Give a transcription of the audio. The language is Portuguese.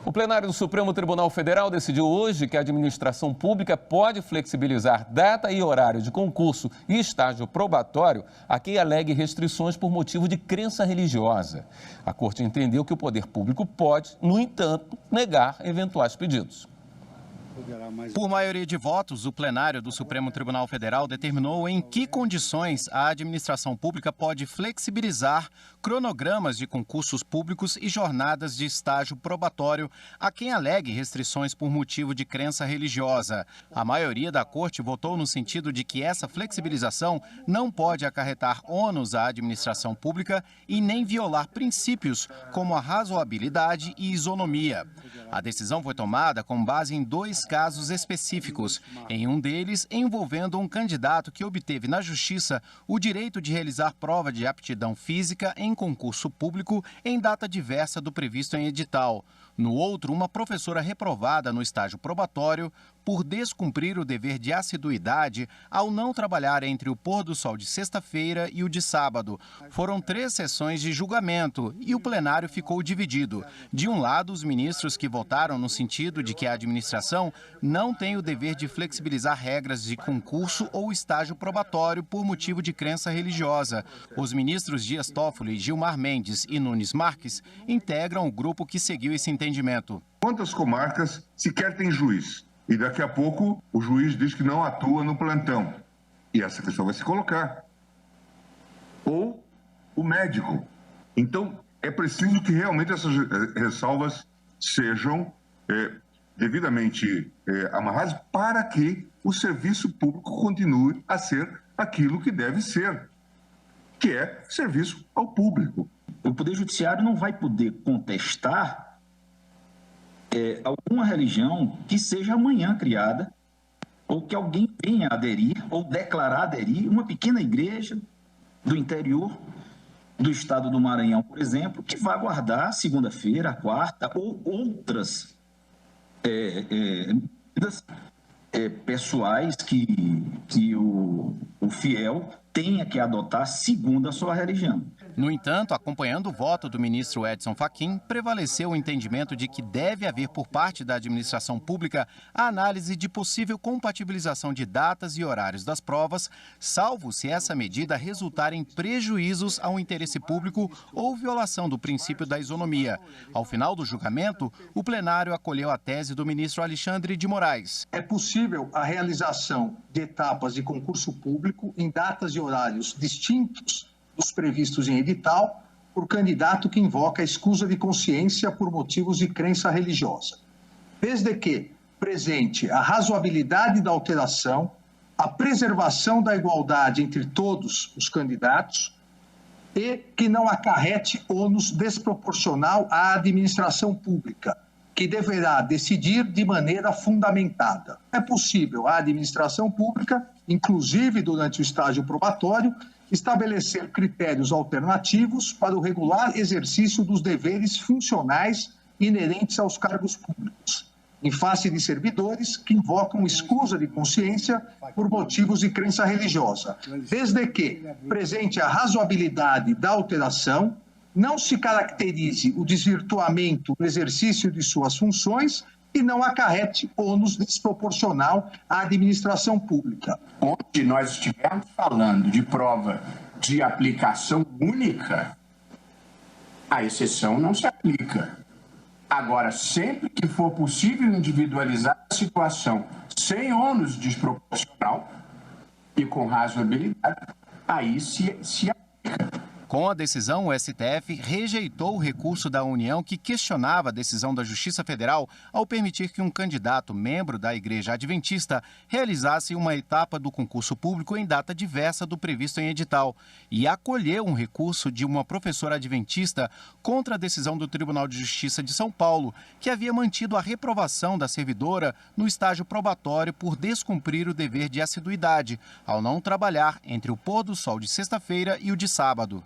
O plenário do Supremo Tribunal Federal decidiu hoje que a administração pública pode flexibilizar data e horário de concurso e estágio probatório a quem alegue restrições por motivo de crença religiosa. A Corte entendeu que o poder público pode, no entanto, negar eventuais pedidos. Por maioria de votos, o plenário do Supremo Tribunal Federal determinou em que condições a administração pública pode flexibilizar cronogramas de concursos públicos e jornadas de estágio probatório a quem alegue restrições por motivo de crença religiosa. A maioria da Corte votou no sentido de que essa flexibilização não pode acarretar ônus à administração pública e nem violar princípios como a razoabilidade e isonomia. A decisão foi tomada com base em dois casos específicos, em um deles envolvendo um candidato que obteve na Justiça o direito de realizar prova de aptidão física em concurso público em data diversa do previsto em edital. No outro, uma professora reprovada no estágio probatório por descumprir o dever de assiduidade ao não trabalhar entre o pôr do sol de sexta-feira e o de sábado. Foram 3 sessões de julgamento e o plenário ficou dividido. De um lado, os ministros que votaram no sentido de que a administração não tem o dever de flexibilizar regras de concurso ou estágio probatório por motivo de crença religiosa. Os ministros Dias Toffoli, Gilmar Mendes e Nunes Marques integram o grupo que seguiu esse entendimento. Quantas comarcas sequer tem juiz? E daqui a pouco o juiz diz que não atua no plantão. E essa questão vai se colocar. Ou o médico. Então, é preciso que realmente essas ressalvas sejam devidamente amarradas para que o serviço público continue a ser aquilo que deve ser, que é serviço ao público. O Poder Judiciário não vai poder contestar alguma religião que seja amanhã criada, ou que alguém venha aderir, ou declarar aderir, uma pequena igreja do interior do estado do Maranhão, por exemplo, que vai guardar segunda-feira, quarta, ou outras pessoais que o fiel tenha que adotar segundo a sua religião. No entanto, acompanhando o voto do ministro Edson Fachin, prevaleceu o entendimento de que deve haver por parte da administração pública a análise de possível compatibilização de datas e horários das provas, salvo se essa medida resultar em prejuízos ao interesse público ou violação do princípio da isonomia. Ao final do julgamento, o plenário acolheu a tese do ministro Alexandre de Moraes. É possível a realização de etapas de concurso público em datas e horários distintos dos previstos em edital, por candidato que invoca a escusa de consciência por motivos de crença religiosa, desde que presente a razoabilidade da alteração, a preservação da igualdade entre todos os candidatos e que não acarrete ônus desproporcional à administração pública, que deverá decidir de maneira fundamentada. É possível a administração pública, inclusive durante o estágio probatório, estabelecer critérios alternativos para o regular exercício dos deveres funcionais inerentes aos cargos públicos, em face de servidores que invocam escusa de consciência por motivos de crença religiosa, desde que presente a razoabilidade da alteração, não se caracterize o desvirtuamento no exercício de suas funções e não acarrete ônus desproporcional à administração pública. Onde nós estivermos falando de prova de aplicação única, a exceção não se aplica. Agora, sempre que for possível individualizar a situação sem ônus desproporcional e com razoabilidade, aí se aplica. Com a decisão, o STF rejeitou o recurso da União que questionava a decisão da Justiça Federal ao permitir que um candidato membro da Igreja Adventista realizasse uma etapa do concurso público em data diversa do previsto em edital e acolheu um recurso de uma professora adventista contra a decisão do Tribunal de Justiça de São Paulo, que havia mantido a reprovação da servidora no estágio probatório por descumprir o dever de assiduidade, ao não trabalhar entre o pôr do sol de sexta-feira e o de sábado.